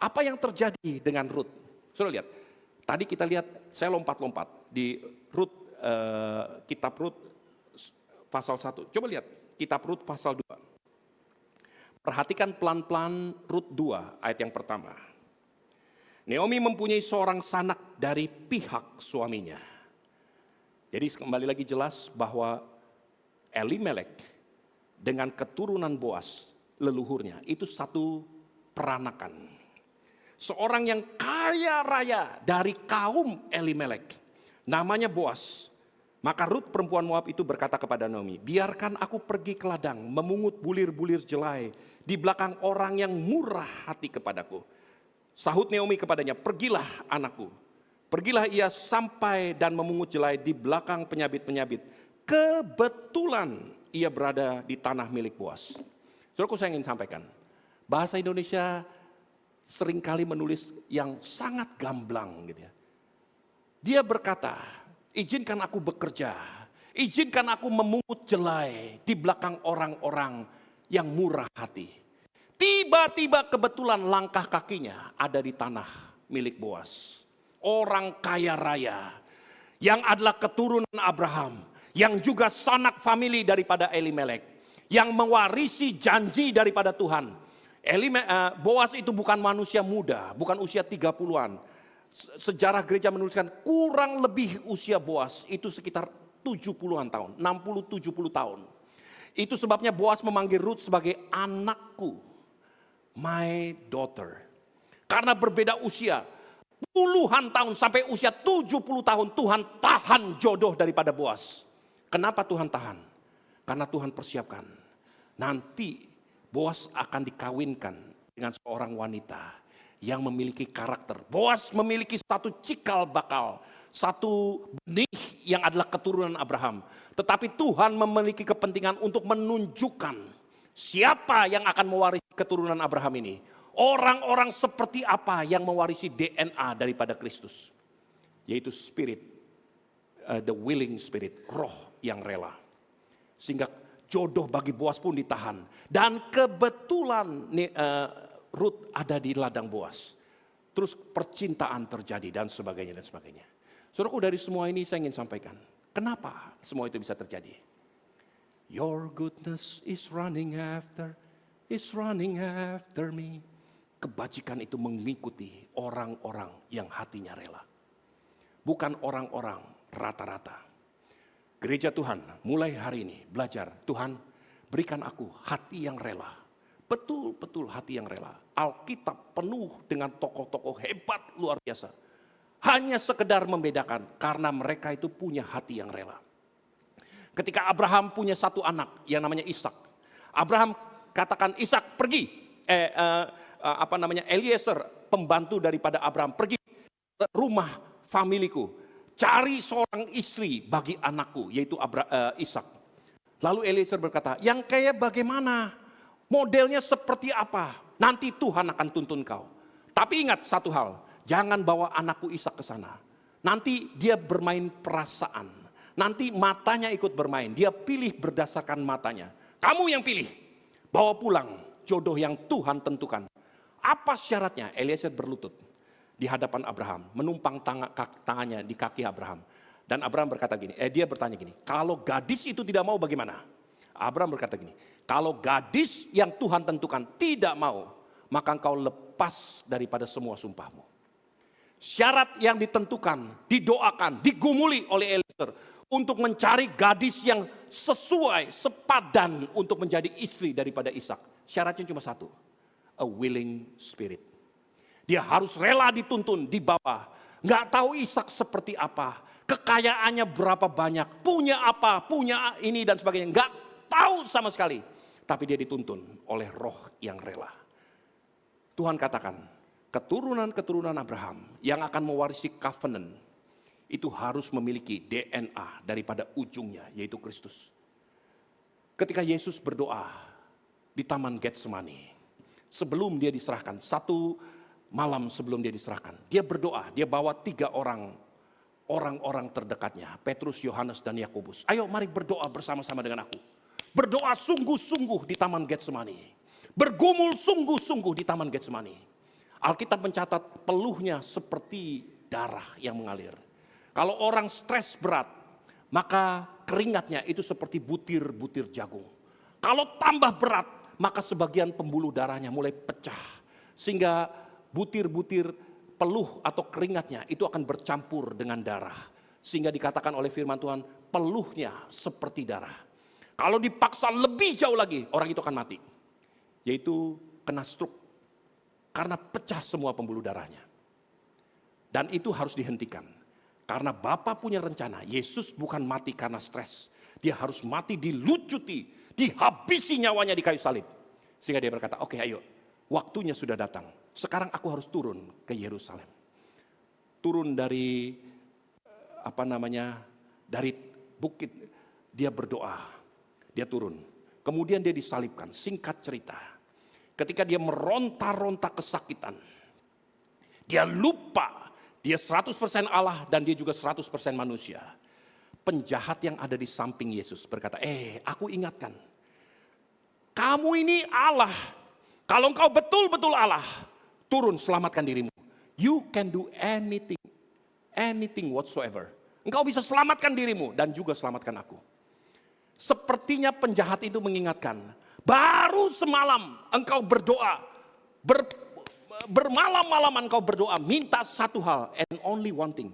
Apa yang terjadi dengan Ruth? Saudara lihat, tadi kita lihat, saya lompat-lompat di Ruth, kitab Ruth pasal 1. Coba lihat, kitab Ruth pasal 2. Perhatikan pelan-pelan Ruth 2 ayat yang pertama. Naomi mempunyai seorang sanak dari pihak suaminya. Jadi kembali lagi jelas bahwa Elimelek dengan keturunan Boas leluhurnya itu satu peranakan. Seorang yang kaya raya dari kaum Elimelek, namanya Boas. Maka Ruth perempuan Moab itu berkata kepada Naomi, biarkan aku pergi ke ladang memungut bulir-bulir jelai di belakang orang yang murah hati kepadaku. Sahut Naomi kepadanya, pergilah anakku. Pergilah ia sampai dan memungut jelai di belakang penyabit-penyabit. Kebetulan ia berada di tanah milik Boas. Saudaraku, saya ingin sampaikan, bahasa Indonesia seringkali menulis yang sangat gamblang gitu ya. Dia berkata, izinkan aku bekerja, izinkan aku memungut jelai di belakang orang-orang yang murah hati. Tiba-tiba kebetulan langkah kakinya ada di tanah milik Boas. Orang kaya raya yang adalah keturunan Abraham, yang juga sanak famili daripada Elimelek, yang mewarisi janji daripada Tuhan. Boas itu bukan manusia muda, bukan usia 30-an. Sejarah gereja menuliskan kurang lebih usia Boas itu sekitar 70-an tahun, 60-70 tahun. Itu sebabnya Boas memanggil Ruth sebagai anakku. My daughter. Karena berbeda usia, puluhan tahun sampai usia 70 tahun Tuhan tahan jodoh daripada Boas. Kenapa Tuhan tahan? Karena Tuhan persiapkan. Nanti Boas akan dikawinkan dengan seorang wanita yang memiliki karakter. Boas memiliki satu cikal bakal, satu benih yang adalah keturunan Abraham. Tetapi Tuhan memiliki kepentingan untuk menunjukkan siapa yang akan mewarisi keturunan Abraham ini. Orang-orang seperti apa yang mewarisi DNA daripada Kristus. Yaitu spirit, the willing spirit, roh yang rela. Sehingga jodoh bagi Boas pun ditahan. Dan kebetulan Rut ada di ladang Boas. Terus percintaan terjadi dan sebagainya dan sebagainya. Saudaraku, dari semua ini saya ingin sampaikan. Kenapa semua itu bisa terjadi? Your goodness is running after me. Kebajikan itu mengikuti orang-orang yang hatinya rela. Bukan orang-orang rata-rata. Gereja Tuhan mulai hari ini belajar, Tuhan berikan aku hati yang rela. Betul-betul hati yang rela. Alkitab penuh dengan tokoh-tokoh hebat luar biasa. Hanya sekedar membedakan karena mereka itu punya hati yang rela. Ketika Abraham punya satu anak yang namanya Ishak. Abraham katakan, Ishak pergi. Eliezer pembantu daripada Abraham pergi ke rumah familiku. Cari seorang istri bagi anakku, yaitu Ishak. Lalu Eliezer berkata, yang kayak bagaimana? Modelnya seperti apa? Nanti Tuhan akan tuntun kau. Tapi ingat satu hal, jangan bawa anakku Ishak ke sana. Nanti dia bermain perasaan. Nanti matanya ikut bermain. Dia pilih berdasarkan matanya. Kamu yang pilih. Bawa pulang jodoh yang Tuhan tentukan. Apa syaratnya? Eliezer berlutut di hadapan Abraham, menumpang tangannya di kaki Abraham. Dan Abraham berkata gini, dia bertanya gini, kalau gadis itu tidak mau bagaimana? Abraham berkata gini, kalau gadis yang Tuhan tentukan tidak mau, maka engkau lepas daripada semua sumpahmu. Syarat yang ditentukan, didoakan, digumuli oleh Eliezer untuk mencari gadis yang sesuai, sepadan untuk menjadi istri daripada Ishak. Syaratnya cuma satu, a willing spirit. Dia harus rela dituntun di bawah. Nggak tahu Ishak seperti apa. Kekayaannya berapa banyak. Punya apa, punya ini dan sebagainya. Nggak tahu sama sekali. Tapi dia dituntun oleh roh yang rela. Tuhan katakan, keturunan-keturunan Abraham yang akan mewarisi covenant. Itu harus memiliki DNA daripada ujungnya, yaitu Kristus. Ketika Yesus berdoa di Taman Getsemani. Sebelum dia diserahkan, satu malam sebelum dia diserahkan, dia berdoa, dia bawa 3 orang terdekatnya, Petrus, Yohanes dan Yakobus. Ayo mari berdoa bersama-sama dengan aku. Berdoa sungguh-sungguh di Taman Getsemani. Bergumul sungguh-sungguh di Taman Getsemani. Alkitab mencatat peluhnya seperti darah yang mengalir. Kalau orang stres berat, maka keringatnya itu seperti butir-butir jagung. Kalau tambah berat, maka sebagian pembuluh darahnya mulai pecah. Sehingga butir-butir peluh atau keringatnya itu akan bercampur dengan darah. Sehingga dikatakan oleh firman Tuhan, peluhnya seperti darah. Kalau dipaksa lebih jauh lagi, orang itu akan mati. Yaitu kena stroke. Karena pecah semua pembuluh darahnya. Dan itu harus dihentikan. Karena Bapa punya rencana, Yesus bukan mati karena stres. Dia harus mati dilucuti, dihabisi nyawanya di kayu salib. Sehingga dia berkata, oke ayo, waktunya sudah datang. Sekarang aku harus turun ke Yerusalem. Turun dari dari bukit, dia berdoa, dia turun. Kemudian dia disalibkan, singkat cerita. Ketika dia meronta-ronta kesakitan, dia lupa dia 100% Allah dan dia juga 100% manusia. Penjahat yang ada di samping Yesus berkata, aku ingatkan, kamu ini Allah. Kalau engkau betul-betul Allah, turun selamatkan dirimu. You can do anything whatsoever. Engkau bisa selamatkan dirimu dan juga selamatkan aku. Sepertinya penjahat itu mengingatkan, baru semalam engkau berdoa, bermalam-malam engkau berdoa, minta satu hal, and only one thing.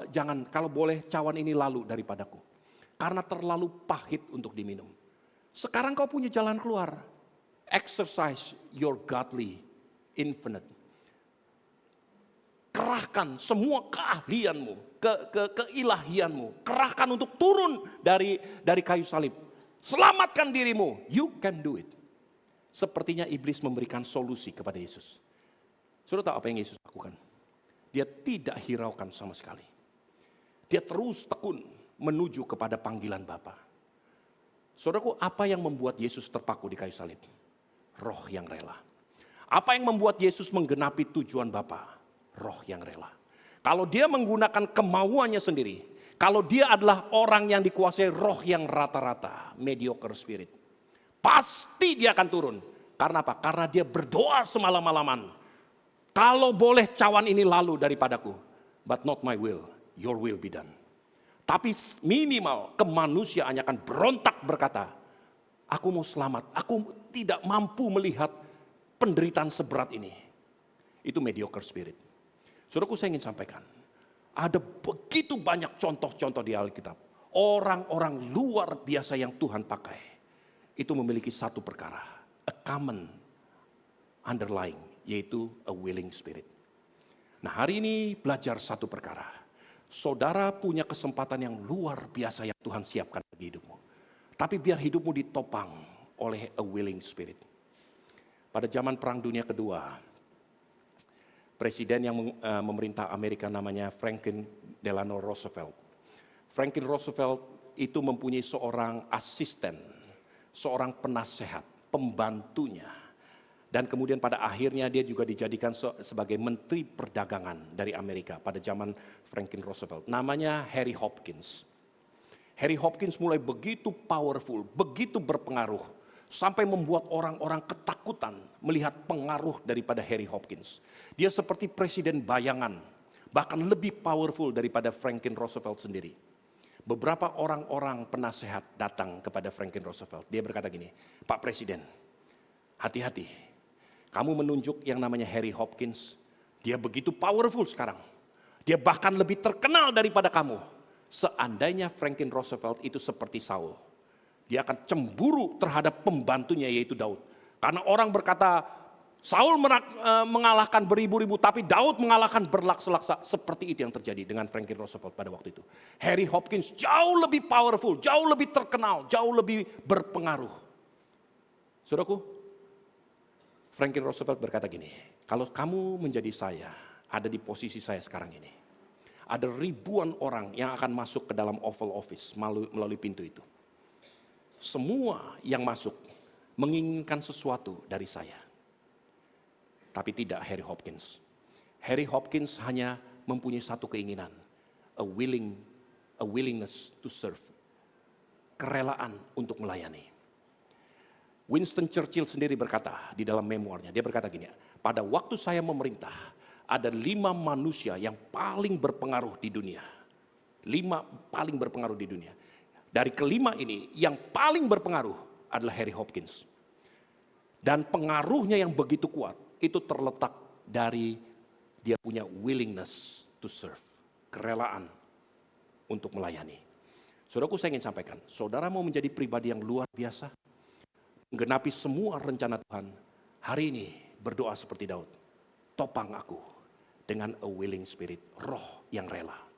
Jangan, kalau boleh cawan ini lalu daripadaku. Karena terlalu pahit untuk diminum. Sekarang kau punya jalan keluar. Exercise your godly infinite. kerahkan semua keahlianmu, keilahianmu. Kerahkan untuk turun dari kayu salib. Selamatkan dirimu. You can do it. Sepertinya iblis memberikan solusi kepada Yesus. Saudara tahu apa yang Yesus lakukan? Dia tidak hiraukan sama sekali. Dia terus tekun menuju kepada panggilan Bapa. Saudaraku, apa yang membuat Yesus terpaku di kayu salib? Roh yang rela. Apa yang membuat Yesus menggenapi tujuan Bapa? Roh yang rela. Kalau dia menggunakan kemauannya sendiri, kalau dia adalah orang yang dikuasai roh yang rata-rata, mediocre spirit, pasti dia akan turun. Karena apa? Karena dia berdoa semalam-malaman. Kalau boleh cawan ini lalu daripadaku, but not my will, your will be done. Tapi minimal kemanusiaannya akan berontak berkata, aku mau selamat, aku tidak mampu melihat penderitaan seberat ini. Itu mediocre spirit. Saudaraku, saya ingin sampaikan, ada begitu banyak contoh-contoh di Alkitab. Orang-orang luar biasa yang Tuhan pakai, itu memiliki satu perkara, a common underlying, yaitu a willing spirit. Nah, hari ini belajar satu perkara. Saudara punya kesempatan yang luar biasa yang Tuhan siapkan bagi hidupmu. Tapi biar hidupmu ditopang oleh a willing spirit. Pada zaman Perang Dunia Kedua, presiden yang memerintah Amerika namanya Franklin Delano Roosevelt. Franklin Roosevelt itu mempunyai seorang asisten, seorang penasehat, pembantunya. Dan kemudian pada akhirnya dia juga dijadikan sebagai menteri perdagangan dari Amerika pada zaman Franklin Roosevelt. Namanya Harry Hopkins. Harry Hopkins mulai begitu powerful, begitu berpengaruh. Sampai membuat orang-orang ketakutan melihat pengaruh daripada Harry Hopkins. Dia seperti presiden bayangan, bahkan lebih powerful daripada Franklin Roosevelt sendiri. Beberapa orang-orang penasehat datang kepada Franklin Roosevelt. Dia berkata gini, Pak Presiden, hati-hati. Kamu menunjuk yang namanya Harry Hopkins, dia begitu powerful sekarang. Dia bahkan lebih terkenal daripada kamu. Seandainya Franklin Roosevelt itu seperti Saul, dia akan cemburu terhadap pembantunya yaitu Daud. Karena orang berkata, Saul mengalahkan beribu-ribu, tapi Daud mengalahkan berlaksa-laksa. Seperti itu yang terjadi dengan Franklin Roosevelt pada waktu itu. Harry Hopkins jauh lebih powerful, jauh lebih terkenal, jauh lebih berpengaruh. Saudaraku, Franklin Roosevelt berkata gini, kalau kamu menjadi saya, ada di posisi saya sekarang ini. Ada ribuan orang yang akan masuk ke dalam Oval Office melalui pintu itu. Semua yang masuk menginginkan sesuatu dari saya. Tapi tidak Harry Hopkins. Harry Hopkins hanya mempunyai satu keinginan. A willingness to serve. Kerelaan untuk melayani. Winston Churchill sendiri berkata di dalam memoirnya. Dia berkata gini, pada waktu saya memerintah, ada 5 manusia yang paling berpengaruh di dunia. 5 paling berpengaruh di dunia. Dari kelima ini, yang paling berpengaruh adalah Harry Hopkins. Dan pengaruhnya yang begitu kuat, itu terletak dari dia punya willingness to serve. Kerelaan untuk melayani. Saudaraku, saya ingin sampaikan, saudara mau menjadi pribadi yang luar biasa, menggenapi semua rencana Tuhan, hari ini berdoa seperti Daud. Topang aku dengan a willing spirit, roh yang rela.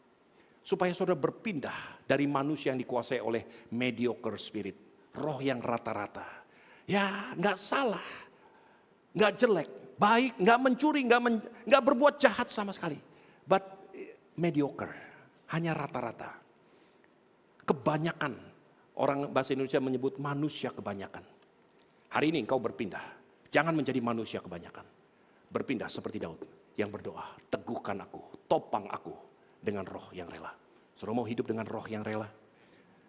Supaya saudara berpindah dari manusia yang dikuasai oleh mediocre spirit. Roh yang rata-rata. Ya gak salah. Gak jelek. Baik, gak mencuri, gak berbuat jahat sama sekali. But mediocre. Hanya rata-rata. Kebanyakan. Orang bahasa Indonesia menyebut manusia kebanyakan. Hari ini engkau berpindah. Jangan menjadi manusia kebanyakan. Berpindah seperti Daud yang berdoa. Teguhkan aku, topang aku dengan roh yang rela. Saudara mau hidup dengan roh yang rela?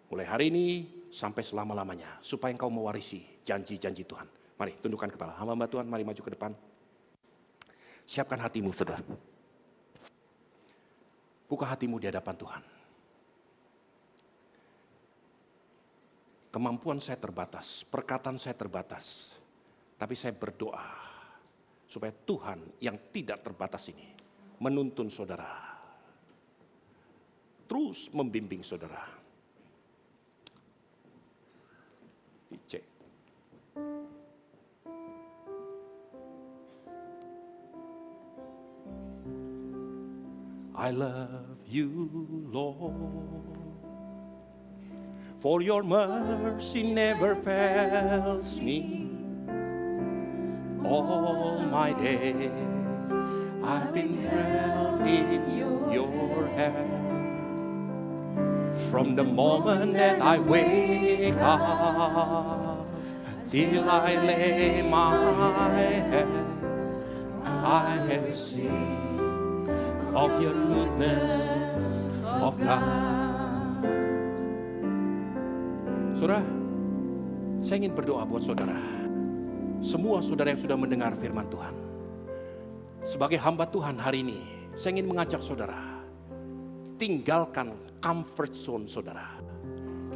Mulai hari ini sampai selama-lamanya. Supaya engkau mewarisi janji-janji Tuhan. Mari tundukkan kepala. Hamba Tuhan, mari maju ke depan. Siapkan hatimu, saudara. Buka hatimu di hadapan Tuhan. Kemampuan saya terbatas, perkataan saya terbatas. Tapi saya berdoa supaya Tuhan yang tidak terbatas ini menuntun saudara. Terus membimbing saudara. Cek. I love you, Lord. For your mercy never fails me. All my days I've been held in your hand. From the moment that I wake up till I lay my head, I have seen of your goodness of God. Saudara, saya ingin berdoa buat saudara. Semua saudara yang sudah mendengar firman Tuhan. Sebagai hamba Tuhan hari ini, saya ingin mengajak saudara, tinggalkan comfort zone saudara.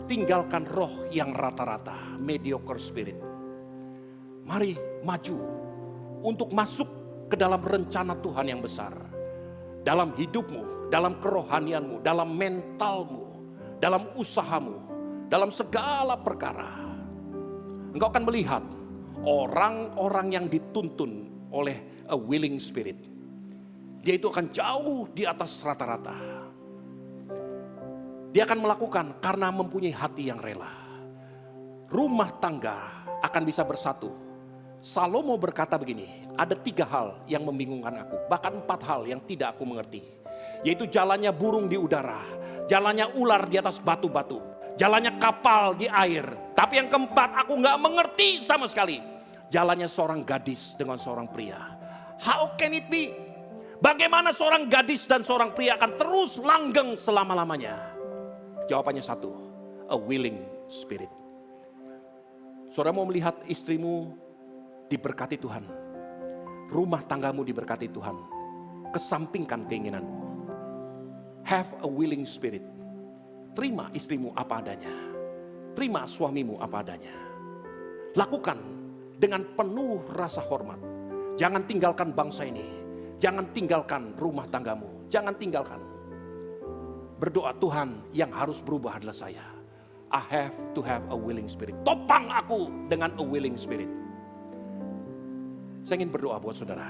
Tinggalkan roh yang rata-rata, mediocre spirit. Mari maju untuk masuk ke dalam rencana Tuhan yang besar. Dalam hidupmu, dalam kerohanianmu, dalam mentalmu, dalam usahamu, dalam segala perkara. Engkau akan melihat orang-orang yang dituntun oleh a willing spirit. Dia itu akan jauh di atas rata-rata. Dia akan melakukan karena mempunyai hati yang rela. Rumah tangga akan bisa bersatu. Salomo berkata begini, ada 3 hal yang membingungkan aku, bahkan 4 hal yang tidak aku mengerti. Yaitu jalannya burung di udara, jalannya ular di atas batu-batu, jalannya kapal di air. Tapi yang keempat aku gak mengerti sama sekali. Jalannya seorang gadis dengan seorang pria. How can it be? Bagaimana seorang gadis dan seorang pria akan terus langgeng selama-lamanya? Jawabannya satu, a willing spirit. Saudara mau melihat istrimu diberkati Tuhan, rumah tanggamu diberkati Tuhan, kesampingkan keinginanmu. Have a willing spirit. Terima istrimu apa adanya. Terima suamimu apa adanya. Lakukan dengan penuh rasa hormat. Jangan tinggalkan bangsa ini. Jangan tinggalkan rumah tanggamu. Jangan tinggalkan. Berdoa, Tuhan, yang harus berubah adalah saya. I have to have a willing spirit. Topang aku dengan a willing spirit. Saya ingin berdoa buat saudara.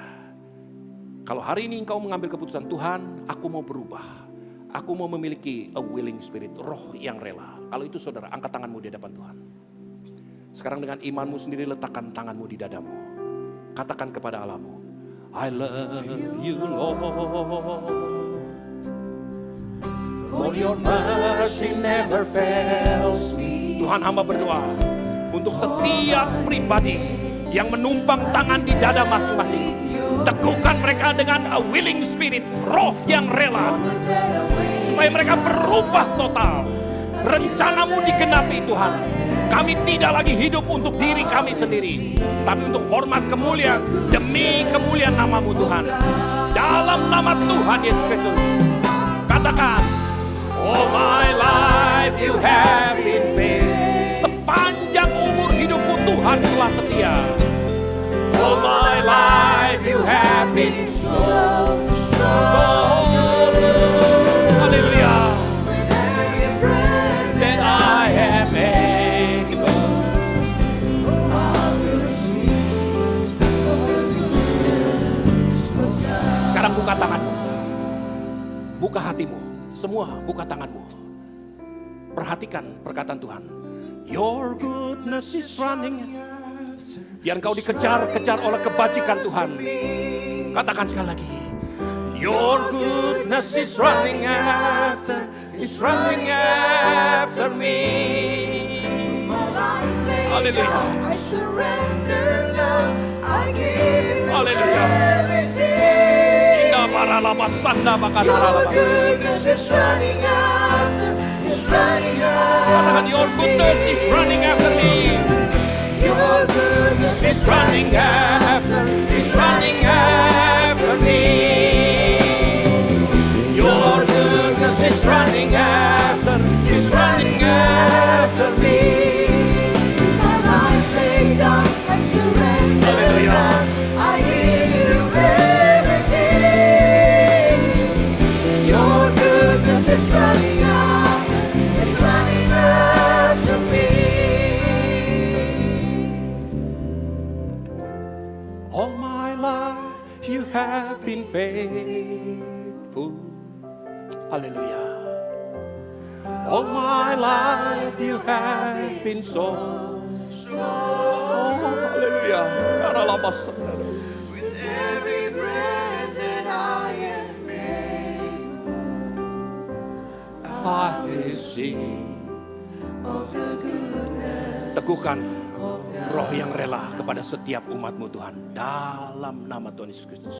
Kalau hari ini engkau mengambil keputusan, Tuhan, aku mau berubah. Aku mau memiliki a willing spirit, roh yang rela. Kalau itu saudara, angkat tanganmu di hadapan Tuhan. Sekarang dengan imanmu sendiri letakkan tanganmu di dadamu. Katakan kepada Allahmu, I love you Lord. For your mercy never fails me. Tuhan, hamba berdoa untuk setiap pribadi yang menumpang tangan di dada masing-masing. Teguhkan mereka dengan a willing spirit, roh yang rela. Supaya mereka berubah total. Rencanamu digenapi Tuhan. Kami tidak lagi hidup untuk diri kami sendiri, tapi untuk hormat kemuliaan, demi kemuliaan namamu Tuhan. Dalam nama Tuhan Yesus Kristus. Katakan, all my life you have been faithful. Sepanjang umur hidupku Tuhan telah setia. All my life you have been so good. Hallelujah. That I am able. Sekarang buka tanganmu. Buka hatimu. Semua buka tanganmu. Perhatikan perkataan Tuhan. Your goodness is running. Biar engkau dikejar-kejar oleh kebajikan Tuhan. Katakan sekali lagi. Your goodness is running after me. Hallelujah. I surrender now. I give you Hallelujah. everything. Inna baralaba sanda Your goodness is running after. Katakan, your goodness is running after me. Your goodness Is running after me. Your goodness is running after me. my life laid down. I surrender Hallelujah. now. I give you everything. Your goodness is running after me. All my life you have been faithful. Haleluya. All my life you have been so. Oh, haleluya. With every breath that I am I will sing. of the goodness. Teguhkan roh yang rela kepada setiap umatmu Tuhan. Dalam nama Tuhan Yesus Kristus.